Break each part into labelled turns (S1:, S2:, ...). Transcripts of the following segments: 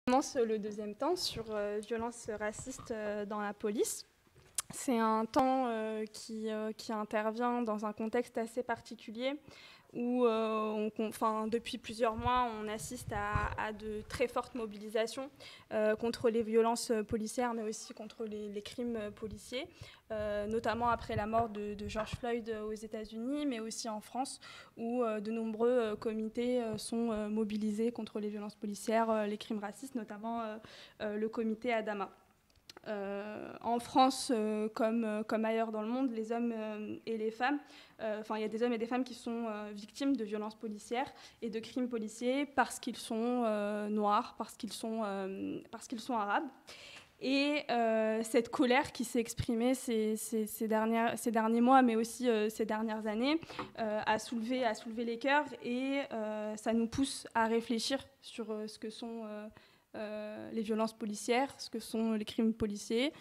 S1: On commence le deuxième temps sur violences racistes dans la police. C'est un temps qui intervient dans un contexte assez particulier où, depuis plusieurs mois, on assiste à de très fortes mobilisations contre les violences policières, mais aussi contre les crimes policiers, notamment après la mort de George Floyd aux États-Unis, mais aussi en France, où de nombreux comités sont mobilisés contre les violences policières, les crimes racistes, notamment le comité Adama. En France, comme ailleurs dans le monde, les hommes et les femmes, il y a des hommes et des femmes qui sont victimes de violences policières et de crimes policiers parce qu'ils sont noirs, parce qu'ils sont arabes. Et cette colère qui s'est exprimée ces derniers mois, mais aussi ces dernières années, a soulevé les cœurs et ça nous pousse à réfléchir sur ce que sont les violences policières, ce que sont les crimes policiers,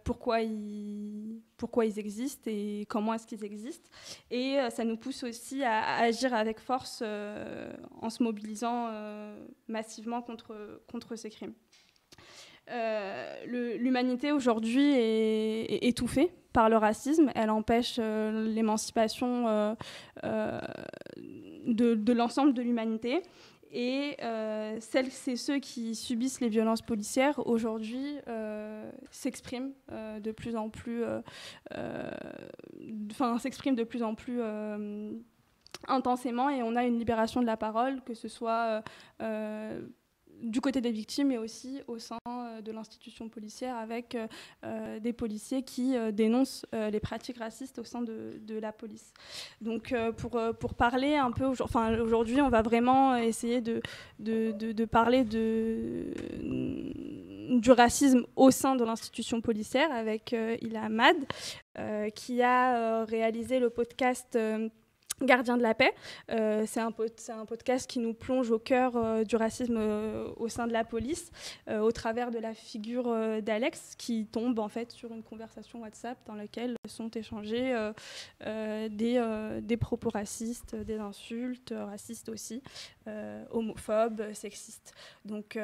S1: pourquoi ils existent et comment est-ce qu'ils existent. Et ça nous pousse aussi à agir avec force en se mobilisant massivement contre ces crimes. L'humanité aujourd'hui est étouffée par le racisme. Elle empêche l'émancipation de l'ensemble de l'humanité. Et ceux qui subissent les violences policières aujourd'hui s'expriment de plus en plus, intensément, et on a une libération de la parole, que ce soit du côté des victimes, mais aussi au sein de l'institution policière, avec des policiers qui dénoncent les pratiques racistes au sein de la police. Donc pour parler un peu, aujourd'hui, on va vraiment essayer de parler du racisme au sein de l'institution policière avec Ilham Ahmad, qui a réalisé le podcast Gardien de la paix. C'est un podcast qui nous plonge au cœur du racisme au sein de la police, au travers de la figure d'Alex, qui tombe en fait sur une conversation WhatsApp dans laquelle sont échangés des propos racistes, des insultes racistes aussi, homophobes, sexistes. Donc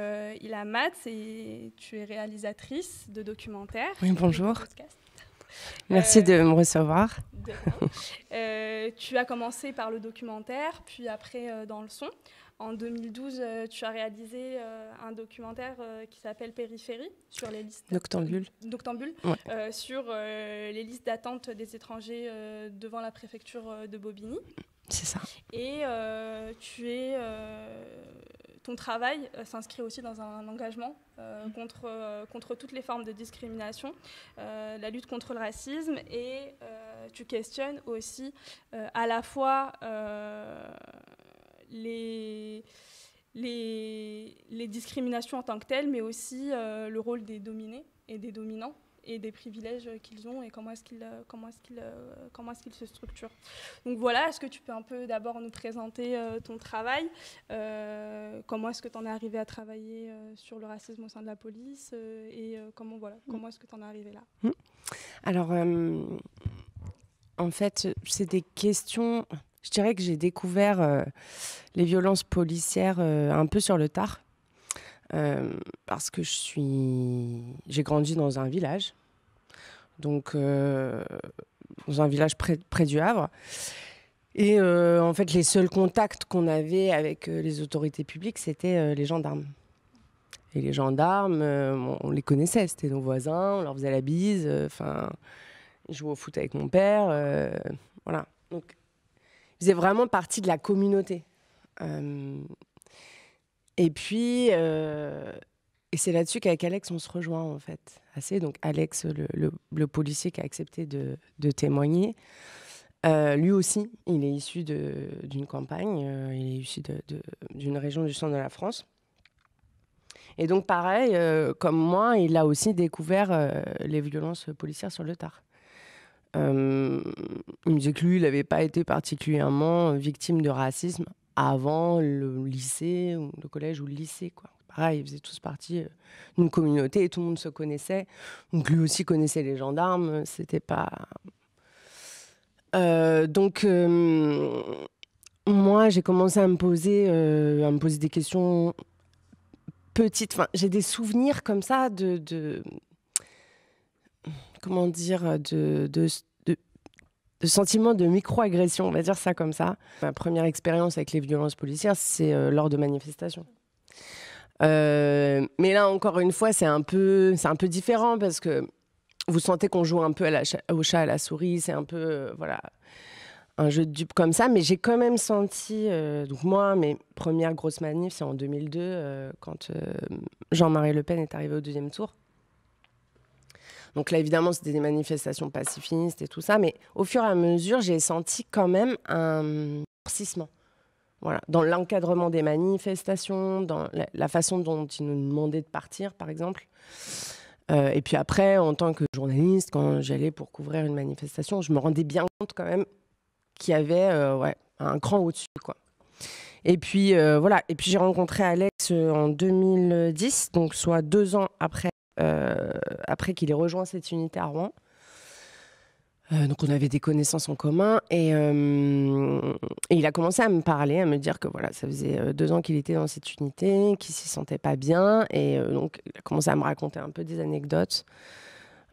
S1: Ilham Ahmad, tu es réalisatrice de documentaires.
S2: Oui, bonjour. Merci de me recevoir.
S1: Tu as commencé par le documentaire, puis après dans le son. En 2012, tu as réalisé un documentaire qui s'appelle Périphérie sur les listes
S2: Noctambule.
S1: Ouais. Sur les listes d'attente des étrangers devant la préfecture de Bobigny.
S2: C'est ça.
S1: Et ton travail s'inscrit aussi dans un engagement contre toutes les formes de discrimination, la lutte contre le racisme, et tu questionnes aussi à la fois les discriminations en tant que telles, mais aussi le rôle des dominés et des dominants et des privilèges qu'ils ont et comment est-ce qu'ils se structurent. Donc voilà, est-ce que tu peux un peu d'abord nous présenter ton travail, comment est-ce que tu en es arrivé à travailler sur le racisme au sein de la police et comment est-ce que tu en es arrivé là?
S2: Alors, en fait, c'est des questions... Je dirais que j'ai découvert les violences policières un peu sur le tard. Parce que j'ai grandi dans un village, donc dans un village près du Havre. Et en fait, les seuls contacts qu'on avait avec les autorités publiques, c'était les gendarmes. Et les gendarmes, on les connaissait, c'était nos voisins, on leur faisait la bise. Ils jouaient au foot avec mon père. Voilà. Donc, ils faisaient vraiment partie de la communauté. Et puis, et c'est là-dessus qu'avec Alex, on se rejoint, en fait. Donc, Alex, le policier qui a accepté de témoigner, lui aussi, il est issu d'une campagne, il est issu d'une région du centre de la France. Et donc, pareil, comme moi, il a aussi découvert les violences policières sur le tard. Il me disait que lui, il n'avait pas été particulièrement victime de racisme avant le lycée, ou le collège ou le lycée, quoi. Pareil, ils faisaient tous partie d'une communauté et tout le monde se connaissait. Donc lui aussi connaissait les gendarmes, c'était pas... moi, j'ai commencé à me poser des questions petite. Enfin, j'ai des souvenirs comme ça comment dire, de sentiments de micro-agression, on va dire ça comme ça. Ma première expérience avec les violences policières, c'est lors de manifestations. Mais là, encore une fois, c'est un peu différent parce que vous sentez qu'on joue un peu au chat à la souris. C'est un peu, voilà, un jeu de dupes comme ça. Mais j'ai quand même senti... donc moi, mes premières grosses manifs, c'est en 2002, quand Jean-Marie Le Pen est arrivé au deuxième tour. Donc là, évidemment, c'était des manifestations pacifistes et tout ça. Mais au fur et à mesure, j'ai senti quand même un durcissement. Voilà, dans l'encadrement des manifestations, dans la façon dont ils nous demandaient de partir, par exemple. Et puis après, en tant que journaliste, quand j'allais pour couvrir une manifestation, je me rendais bien compte quand même qu'il y avait un cran au-dessus, quoi. Et puis voilà. Et puis j'ai rencontré Alex en 2010, donc soit 2 ans après qu'il ait rejoint cette unité à Rouen. Donc on avait des connaissances en commun et il a commencé à me parler, à me dire que voilà, ça faisait 2 ans qu'il était dans cette unité, qu'il s'y sentait pas bien et donc il a commencé à me raconter un peu des anecdotes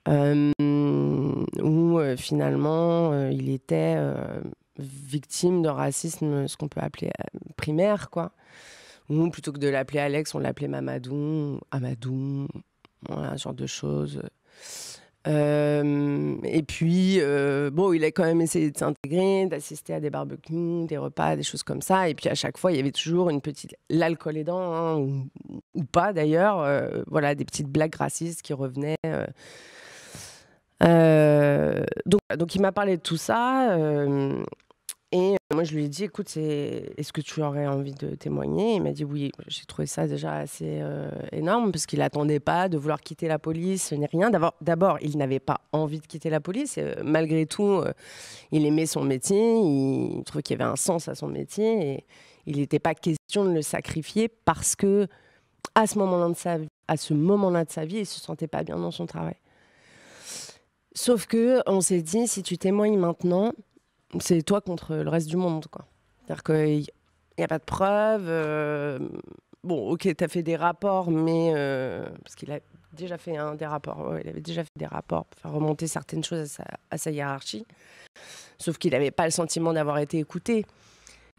S2: où finalement il était victime de racisme, ce qu'on peut appeler primaire, quoi. Ou plutôt que de l'appeler Alex, on l'appelait Mamadou, Amadou, voilà, ce genre de choses. Et puis, bon, il a quand même essayé de s'intégrer, d'assister à des barbecues, des repas, des choses comme ça. Et puis, à chaque fois, il y avait toujours une petite... l'alcool aidant, hein, ou pas d'ailleurs. Voilà, des petites blagues racistes qui revenaient. Donc, il m'a parlé de tout ça. Et moi, je lui ai dit, écoute, est-ce que tu aurais envie de témoigner ? Il m'a dit oui. J'ai trouvé ça déjà assez énorme parce qu'il n'attendait pas de vouloir quitter la police, ni rien. D'abord, il n'avait pas envie de quitter la police. Malgré tout, il aimait son métier. Il trouvait qu'il y avait un sens à son métier. Et il n'était pas question de le sacrifier parce que à ce moment-là de sa vie, il ne se sentait pas bien dans son travail. Sauf qu'on s'est dit, si tu témoignes maintenant... c'est toi contre le reste du monde, quoi. C'est-à-dire qu'il n'y a pas de preuves. Bon, ok, tu as fait des rapports, mais... parce qu'il a déjà fait des rapports. Ouais, il avait déjà fait des rapports pour faire remonter certaines choses à sa hiérarchie. Sauf qu'il n'avait pas le sentiment d'avoir été écouté.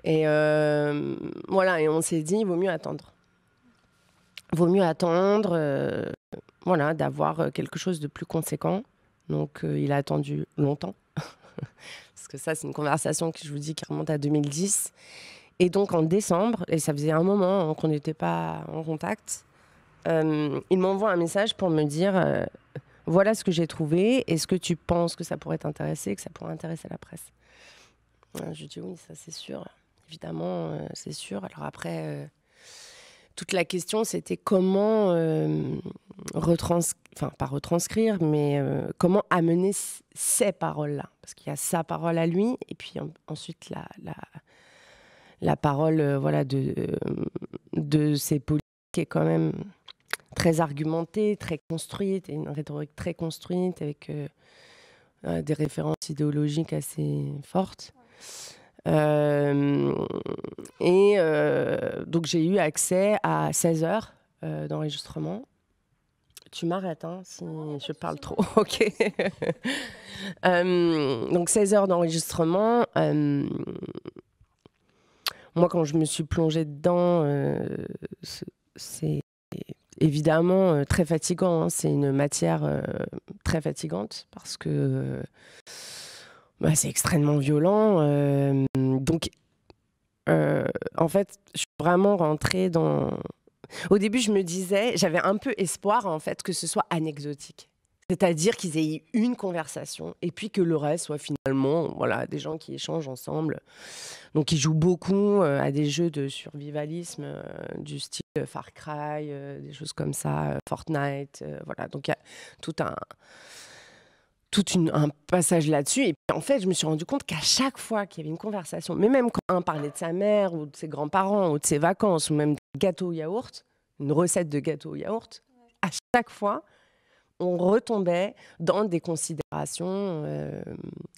S2: Et voilà, et on s'est dit, il vaut mieux attendre. Il vaut mieux attendre, voilà, d'avoir quelque chose de plus conséquent. Donc, il a attendu longtemps. Parce que ça, c'est une conversation que je vous dis qui remonte à 2010. Et donc, en décembre, et ça faisait un moment qu'on n'était pas en contact, il m'envoie un message pour me dire voilà ce que j'ai trouvé. Est-ce que tu penses que ça pourrait t'intéresser, que ça pourrait intéresser la presse ? Je lui dis oui, ça c'est sûr. Évidemment, c'est sûr. Alors après, toute la question, c'était comment pas retranscrire, mais comment amener ces paroles-là. Parce qu'il y a sa parole à lui, et puis ensuite la parole voilà, de ces politiques qui est quand même très argumentée, très construite, et une rhétorique très construite, avec des références idéologiques assez fortes. Donc j'ai eu accès à 16 heures d'enregistrement. Tu m'arrêtes si je parle trop. Ok. Donc 16 heures d'enregistrement. Moi, quand je me suis plongée dedans, c'est évidemment très fatigant. Hein. C'est une matière très fatigante parce que c'est extrêmement violent. Donc, en fait, je suis vraiment rentrée dans... Au début, je me disais, j'avais un peu espoir, en fait, que ce soit anecdotique. C'est-à-dire qu'ils aient eu une conversation et puis que le reste soit finalement voilà, des gens qui échangent ensemble. Donc, ils jouent beaucoup à des jeux de survivalisme du style Far Cry, des choses comme ça, Fortnite. Voilà. Donc, il y a tout un passage là-dessus. Et puis, en fait, je me suis rendu compte qu'à chaque fois qu'il y avait une conversation, mais même quand un parlait de sa mère ou de ses grands-parents ou de ses vacances ou même de gâteau au yaourt, une recette de gâteau au yaourt, à chaque fois, on retombait dans des considérations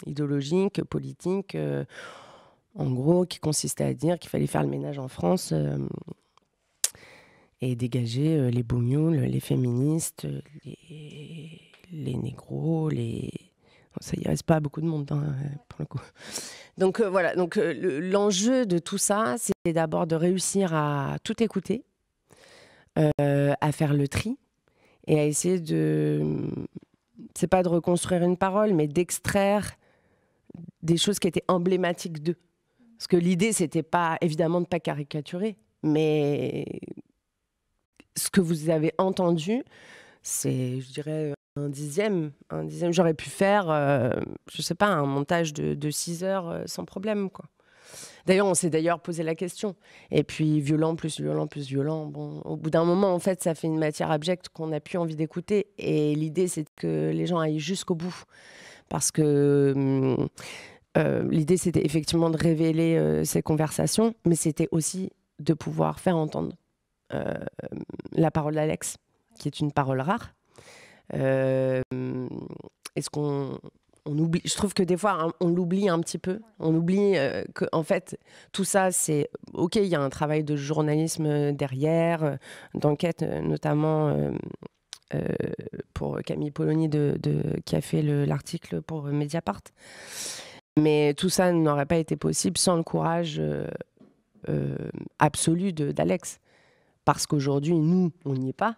S2: idéologiques, politiques, en gros, qui consistaient à dire qu'il fallait faire le ménage en France. et dégager les bougnoules, les féministes, les négros, ça y reste pas beaucoup de monde hein, pour le coup. Donc voilà, donc l'enjeu de tout ça, c'est d'abord de réussir à tout écouter, à faire le tri et à essayer c'est pas de reconstruire une parole, mais d'extraire des choses qui étaient emblématiques d'eux. Parce que l'idée, c'était pas, évidemment, de pas caricaturer, mais ce que vous avez entendu, c'est, je dirais, un dixième. J'aurais pu faire, je sais pas, un montage de 6 heures sans problème, quoi. D'ailleurs, on s'est posé la question. Et puis, violent plus violent plus violent. Bon, au bout d'un moment, en fait, ça fait une matière abjecte qu'on n'a plus envie d'écouter. Et l'idée, c'est que les gens aillent jusqu'au bout. Parce que l'idée, c'était effectivement de révéler ces conversations, mais c'était aussi de pouvoir faire entendre la parole d'Alex, qui est une parole rare. Est-ce qu'on oublie, je trouve que des fois, hein, on l'oublie un petit peu. On oublie qu'en fait, tout ça, c'est... OK, il y a un travail de journalisme derrière, d'enquête, notamment pour Camille Polony, qui a fait l'article pour Mediapart. Mais tout ça n'aurait pas été possible sans le courage absolu d'Alex. Parce qu'aujourd'hui, nous, on n'y est pas.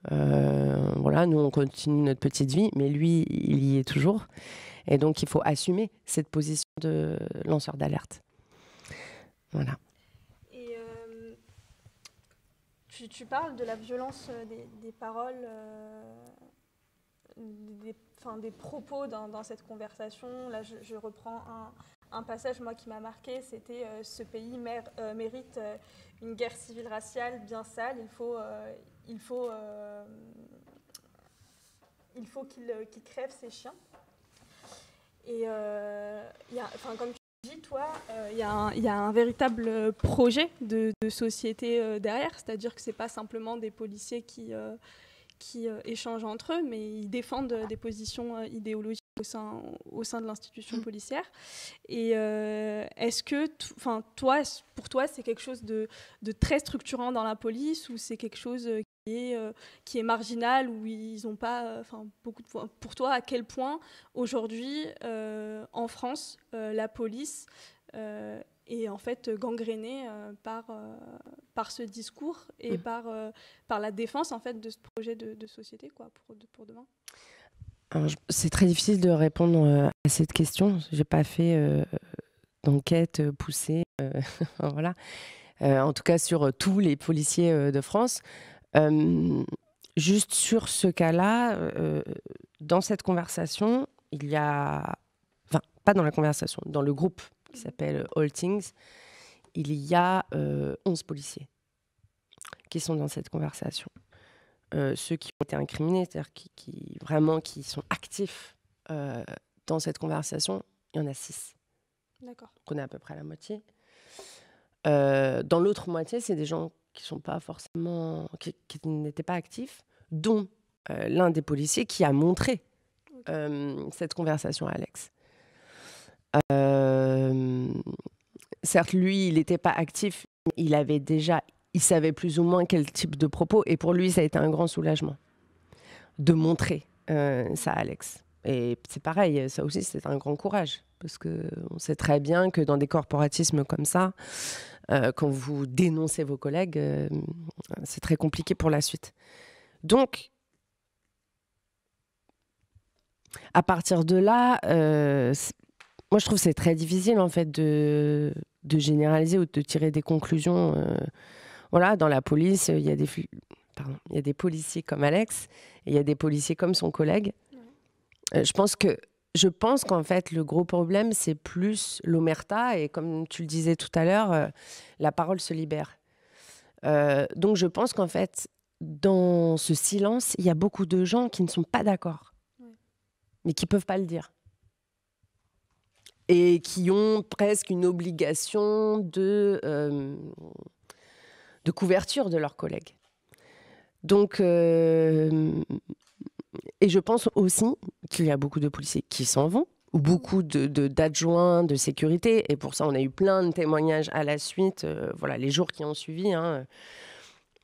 S2: Voilà, nous, on continue notre petite vie, mais lui, il y est toujours. Et donc, il faut assumer cette position de lanceur d'alerte. Voilà.
S1: Et tu parles de la violence des paroles, des propos dans cette conversation. Là, je reprends un passage, moi, qui m'a marqué. C'était « Ce pays mérite une guerre civile raciale bien sale. Il faut qu'il crève ces chiens. » Et comme tu dis, toi, il y a un véritable projet de société derrière, c'est-à-dire que ce n'est pas simplement des policiers qui échangent entre eux, mais ils défendent des positions idéologiques au sein de l'institution policière. Et est-ce que, pour toi, c'est quelque chose de très structurant dans la police, ou c'est quelque chose qui est marginal, où ils n'ont pas beaucoup de points. Pour toi, à quel point aujourd'hui, en France, la police est en fait gangrénée par ce discours et par la défense en fait de ce projet de société, quoi, pour demain?
S2: C'est très difficile de répondre à cette question. J'ai pas fait d'enquête poussée, voilà. En tout cas sur tous les policiers de France. Juste sur ce cas-là, dans cette conversation, il y a... Enfin, pas dans la conversation, dans le groupe qui s'appelle All Things, il y a 11 policiers qui sont dans cette conversation. Ceux qui ont été incriminés, c'est-à-dire qui sont actifs dans cette conversation, il y en a 6.
S1: D'accord.
S2: Donc on est à peu près à la moitié. Dans l'autre moitié, c'est des gens qui sont pas forcément, qui n'étaient pas actifs, dont l'un des policiers qui a montré cette conversation à Alex. Certes, lui, il n'était pas actif, mais il savait plus ou moins quel type de propos, et pour lui, ça a été un grand soulagement de montrer ça à Alex. Et c'est pareil, ça aussi, c'est un grand courage, parce qu'on sait très bien que dans des corporatismes comme ça, quand vous dénoncez vos collègues, c'est très compliqué pour la suite. Donc, à partir de là, moi je trouve que c'est très difficile en fait de généraliser ou de tirer des conclusions. Voilà, dans la police, il y a des policiers comme Alex et il y a des policiers comme son collègue. Je pense qu'en fait, le gros problème, c'est plus l'omerta. Et comme tu le disais tout à l'heure, la parole se libère. Donc, je pense qu'en fait, dans ce silence, il y a beaucoup de gens qui ne sont pas d'accord, mais qui ne peuvent pas le dire. Et qui ont presque une obligation de couverture de leurs collègues. Donc... Et je pense aussi qu'il y a beaucoup de policiers qui s'en vont, ou beaucoup d'adjoints de sécurité. Et pour ça, on a eu plein de témoignages à la suite, voilà, les jours qui ont suivi. Hein.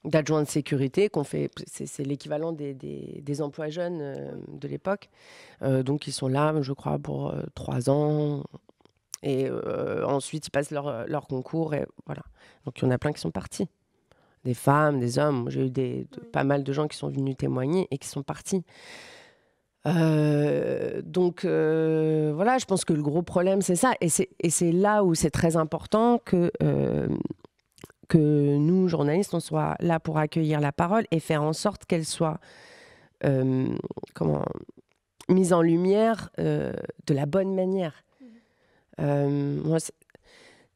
S2: d'adjoints de sécurité qu'on fait. C'est l'équivalent des emplois jeunes de l'époque. Donc, ils sont là, je crois, pour 3 ans. Et ensuite, ils passent leur concours. Et voilà. Donc, il y en a plein qui sont partis. Des femmes, des hommes. J'ai eu pas mal de gens qui sont venus témoigner et qui sont partis. Donc, voilà, je pense que le gros problème, c'est ça. Et c'est là où c'est très important que nous, journalistes, on soit là pour accueillir la parole et faire en sorte qu'elle soit mise en lumière de la bonne manière. Moi,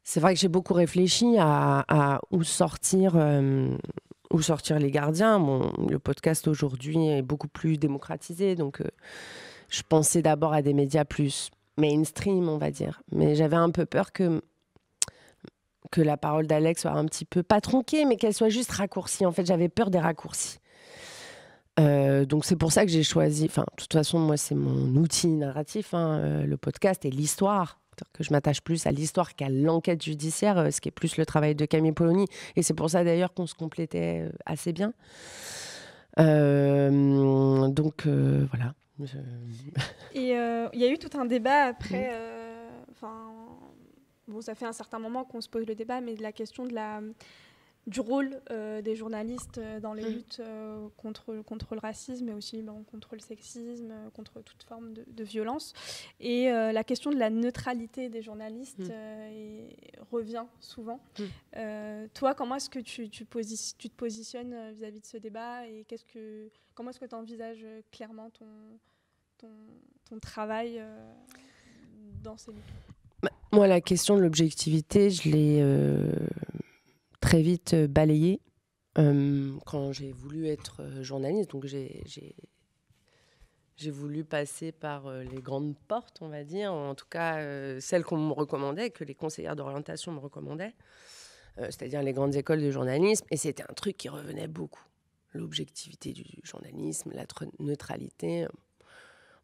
S2: c'est vrai que j'ai beaucoup réfléchi à où sortir les gardiens. Bon, le podcast aujourd'hui est beaucoup plus démocratisé, donc je pensais d'abord à des médias plus mainstream, on va dire. Mais j'avais un peu peur que la parole d'Alex soit un petit peu, pas tronquée, mais qu'elle soit juste raccourcie. En fait, j'avais peur des raccourcis. Donc c'est pour ça que j'ai choisi, de toute façon, moi, c'est mon outil narratif, le podcast et l'histoire. C'est-à-dire que je m'attache plus à l'histoire qu'à l'enquête judiciaire, ce qui est plus le travail de Camille Polony. Et c'est pour ça, d'ailleurs, qu'on se complétait assez bien. Donc, voilà.
S1: Et il y a eu tout un débat après... Bon, ça fait un certain moment qu'on se pose le débat, mais de la question du rôle des journalistes dans les luttes contre le racisme, mais aussi contre le sexisme, contre toute forme de violence. Et la question de la neutralité des journalistes revient souvent. Toi, comment est-ce que tu te positionnes vis-à-vis de ce débat et comment est-ce que tu envisages clairement ton travail dans ces luttes?
S2: Moi, la question de l'objectivité, je l'ai très vite balayée quand j'ai voulu être journaliste. Donc, j'ai voulu passer par les grandes portes, on va dire. En tout cas, celles qu'on me recommandait, que les conseillères d'orientation me recommandaient. C'est-à-dire les grandes écoles de journalisme. Et c'était un truc qui revenait beaucoup. L'objectivité du journalisme, la neutralité.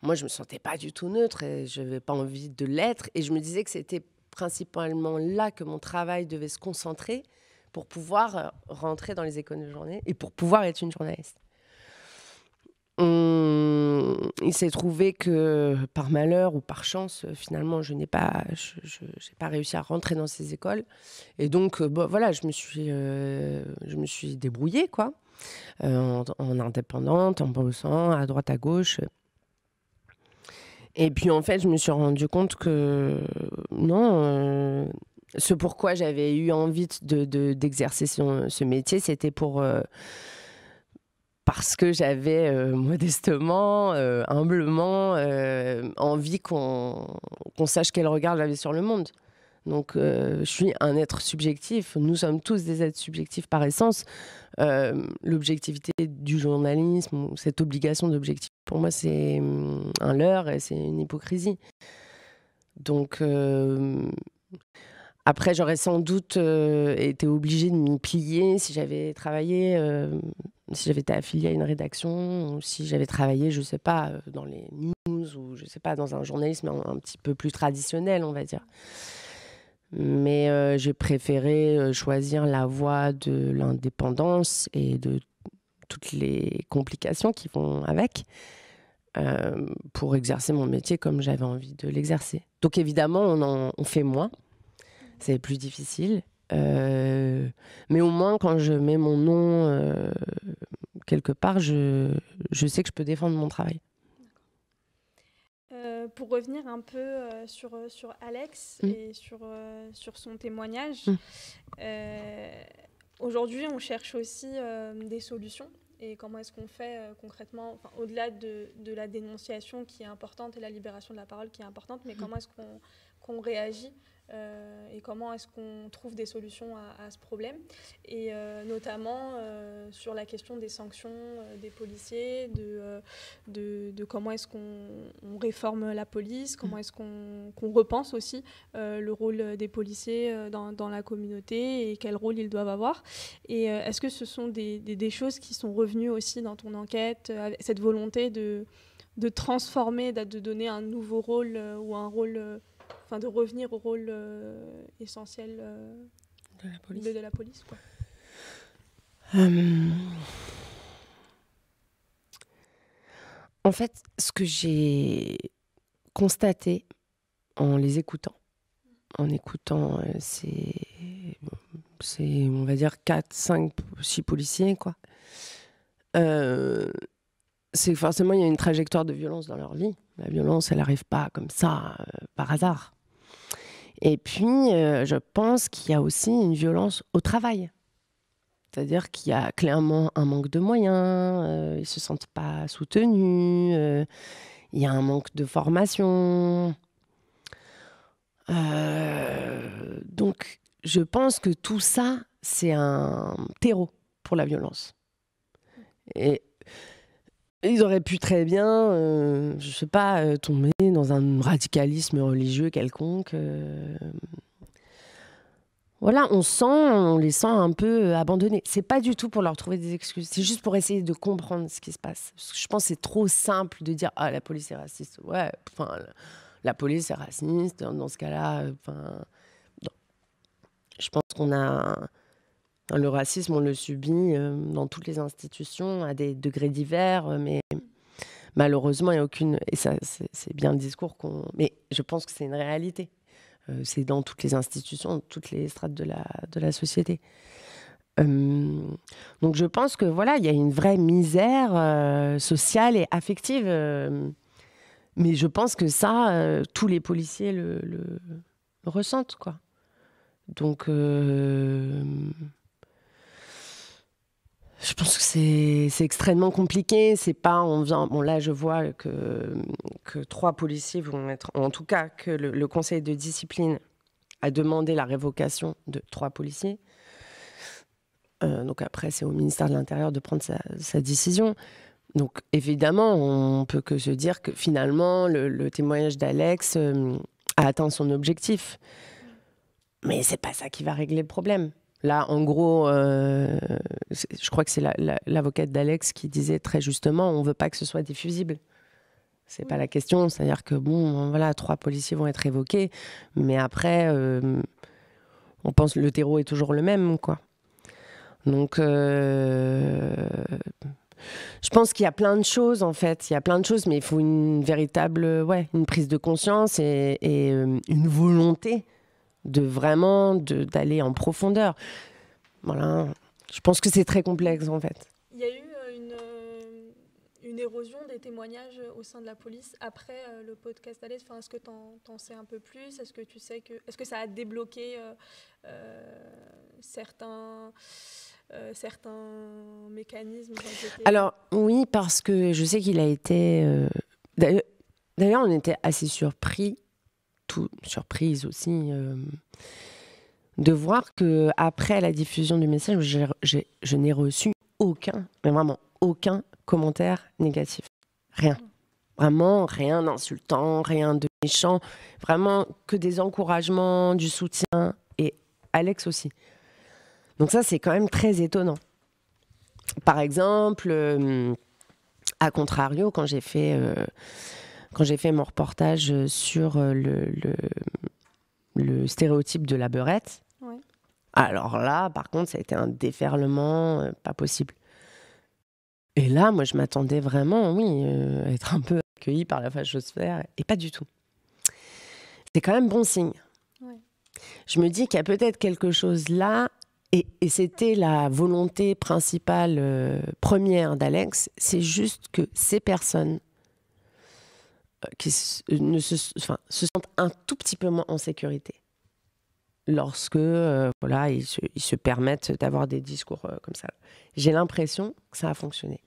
S2: Moi, je ne me sentais pas du tout neutre et je n'avais pas envie de l'être. Et je me disais que c'était principalement là que mon travail devait se concentrer pour pouvoir rentrer dans les écoles de journée et pour pouvoir être une journaliste. Il s'est trouvé que, par malheur ou par chance, finalement, je n'ai pas réussi à rentrer dans ces écoles. Et donc, voilà, je me suis débrouillée, quoi, en indépendante, en bossant à droite, à gauche. Et puis, en fait, je me suis rendu compte que non, ce pourquoi j'avais eu envie d'exercer ce métier, c'était parce que j'avais modestement, humblement, envie qu'on sache quel regard j'avais sur le monde. Donc, je suis un être subjectif. Nous sommes tous des êtres subjectifs par essence. L'objectivité du journalisme, cette obligation d'objectivité, pour moi, c'est un leurre et c'est une hypocrisie. Donc, après, j'aurais sans doute été obligée de m'y plier si j'avais travaillé, si j'avais été affiliée à une rédaction, ou si j'avais travaillé, je ne sais pas, dans les news, ou je ne sais pas, dans un journalisme un petit peu plus traditionnel, on va dire. Mais j'ai préféré choisir la voie de l'indépendance et de toutes les complications qui vont avec pour exercer mon métier comme j'avais envie de l'exercer. Donc évidemment, on fait moins, c'est plus difficile. Mais au moins, quand je mets mon nom quelque part, je sais que je peux défendre mon travail.
S1: Pour revenir un peu sur Alex et sur son témoignage, aujourd'hui, on cherche aussi des solutions. Et comment est-ce qu'on fait concrètement, au-delà de la dénonciation qui est importante et la libération de la parole qui est importante, mais comment est-ce qu'on réagit et comment est-ce qu'on trouve des solutions à ce problème, et notamment sur la question des sanctions des policiers, de comment est-ce qu'on réforme la police, comment est-ce qu'on repense aussi le rôle des policiers dans la communauté et quel rôle ils doivent avoir. Et est-ce que ce sont des choses qui sont revenues aussi dans ton enquête, cette volonté de transformer, de donner un nouveau rôle ou un rôle... de revenir au rôle essentiel de la police, quoi.
S2: En fait, ce que j'ai constaté en les écoutant, c'est, on va dire, 4, 5, 6 policiers, quoi. C'est que forcément, il y a une trajectoire de violence dans leur vie. La violence, elle n'arrive pas comme ça, par hasard. Et puis, je pense qu'il y a aussi une violence au travail. C'est-à-dire qu'il y a clairement un manque de moyens, ils ne se sentent pas soutenus, il y a un manque de formation. Donc, je pense que tout ça, c'est un terreau pour la violence. Et ils auraient pu très bien, je ne sais pas, tomber dans un radicalisme religieux quelconque. Voilà, on les sent un peu abandonnés. C'est pas du tout pour leur trouver des excuses, c'est juste pour essayer de comprendre ce qui se passe. Parce que je pense que c'est trop simple de dire « Ah, la police est raciste ». Ouais, enfin, la police est raciste, dans ce cas-là, enfin... Je pense qu'on a... Le racisme, on le subit dans toutes les institutions, à des degrés divers, mais malheureusement, il n'y a aucune... Et ça, c'est bien le discours qu'on... Mais je pense que c'est une réalité. C'est dans toutes les institutions, toutes les strates de la société. Donc je pense que voilà, il y a une vraie misère sociale et affective. Mais je pense que ça, tous les policiers le ressentent, quoi. Donc... Je pense que c'est extrêmement compliqué. C'est pas en faisant... Bon, là, je vois que 3 policiers vont être... En tout cas, que le conseil de discipline a demandé la révocation de 3 policiers. Donc après, c'est au ministère de l'Intérieur de prendre sa décision. Donc évidemment, on peut que se dire que finalement, le témoignage d'Alex a atteint son objectif. Mais c'est pas ça qui va régler le problème. Là, en gros, je crois que c'est l'avocate d'Alex qui disait très justement, on ne veut pas que ce soit des fusibles. C'est pas la question. C'est-à-dire que, bon, voilà, 3 policiers vont être évoqués, mais après, on pense que le terreau est toujours le même, quoi. Donc, je pense qu'il y a plein de choses, en fait. Il y a plein de choses, mais il faut une véritable, une prise de conscience et une volonté de vraiment d'aller en profondeur. Voilà. Je pense que c'est très complexe, en fait.
S1: Il y a eu une érosion des témoignages au sein de la police après le podcast d'Alex. Enfin, est-ce que t'en sais un peu plus? Est-ce que tu sais est-ce que ça a débloqué certains mécanismes?
S2: Alors oui, parce que je sais qu'il a été... D'ailleurs, on était assez surprise aussi, de voir qu'après la diffusion du message, je n'ai reçu mais vraiment aucun commentaire négatif. Rien. Vraiment rien d'insultant, rien de méchant. Vraiment que des encouragements, du soutien. Et Alex aussi. Donc ça, c'est quand même très étonnant. Par exemple, à contrario, quand j'ai fait mon reportage sur le stéréotype de la beurette, alors là, par contre, ça a été un déferlement pas possible. Et là, moi, je m'attendais vraiment, à être un peu accueillie par la fachosphère, et pas du tout. C'est quand même bon signe. Ouais. Je me dis qu'il y a peut-être quelque chose là, et c'était la volonté principale, première d'Alex, c'est juste que ces personnes qui se sentent un tout petit peu moins en sécurité lorsque ils se permettent d'avoir des discours comme ça. J'ai l'impression que ça a fonctionné.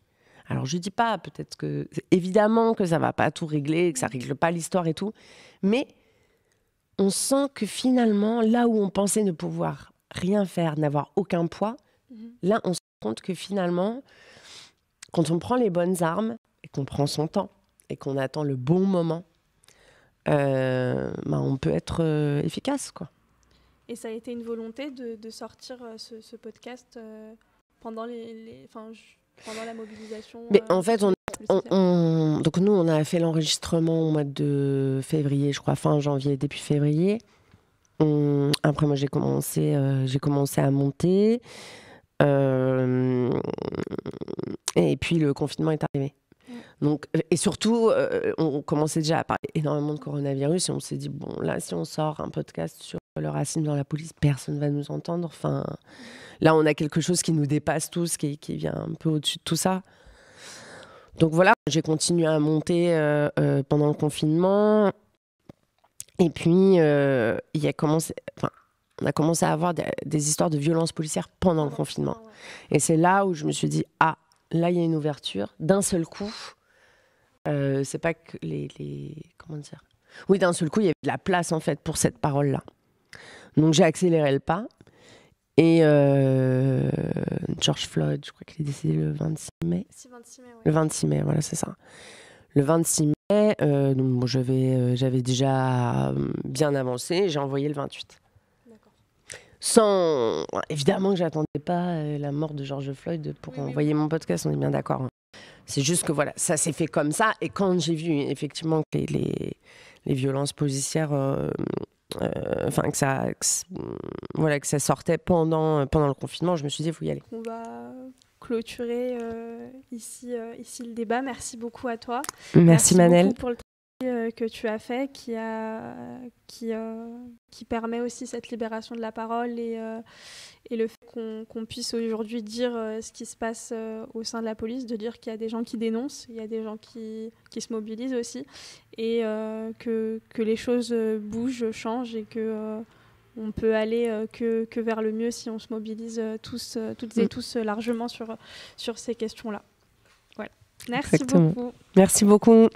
S2: Alors je dis pas, peut-être que évidemment que ça va pas tout régler, que ça règle pas l'histoire et tout, mais on sent que finalement, là où on pensait ne pouvoir rien faire, n'avoir aucun poids, là on se rend compte que finalement, quand on prend les bonnes armes et qu'on prend son temps et qu'on attend le bon moment, on peut être efficace, quoi.
S1: Et ça a été une volonté de sortir ce podcast pendant pendant la mobilisation.
S2: Mais en fait, donc nous, on a fait l'enregistrement au mois de février, je crois, fin janvier, début février. Après, moi, j'ai commencé à monter. Et puis le confinement est arrivé. Donc, et surtout, on commençait déjà à parler énormément de coronavirus et on s'est dit, bon, là, si on sort un podcast sur le racisme dans la police, personne ne va nous entendre. Enfin, là, on a quelque chose qui nous dépasse tous, qui vient un peu au-dessus de tout ça. Donc voilà, j'ai continué à monter pendant le confinement. Et puis, on a commencé à avoir des histoires de violences policières pendant le confinement. Et c'est là où je me suis dit, ah, là, il y a une ouverture. D'un seul coup, c'est pas que comment dire ? Oui, d'un seul coup, il y avait de la place, en fait, pour cette parole-là. Donc, j'ai accéléré le pas. Et George Floyd, je crois qu'il est décédé le 26 mai.
S1: 26 mai, ouais.
S2: Le 26 mai, voilà, c'est ça. Le 26 mai, donc, bon, j'avais déjà bien avancé. J'ai envoyé le 28. Évidemment que j'attendais pas la mort de George Floyd pour envoyer mon podcast, on est bien d'accord. C'est juste que voilà, ça s'est fait comme ça. Et quand j'ai vu effectivement que les violences policières, que ça sortait pendant le confinement, je me suis dit, il faut y aller.
S1: On va clôturer ici le débat. Merci beaucoup à toi.
S2: Merci Manel.
S1: Beaucoup pour le travail que tu as fait, qui permet aussi cette libération de la parole et le fait qu'on puisse aujourd'hui dire ce qui se passe au sein de la police, de dire qu'il y a des gens qui dénoncent, il y a des gens qui se mobilisent aussi, et que les choses bougent, changent, et que on peut aller que vers le mieux si on se mobilise toutes et tous largement sur ces questions-là. Voilà. Merci beaucoup.
S2: Merci beaucoup.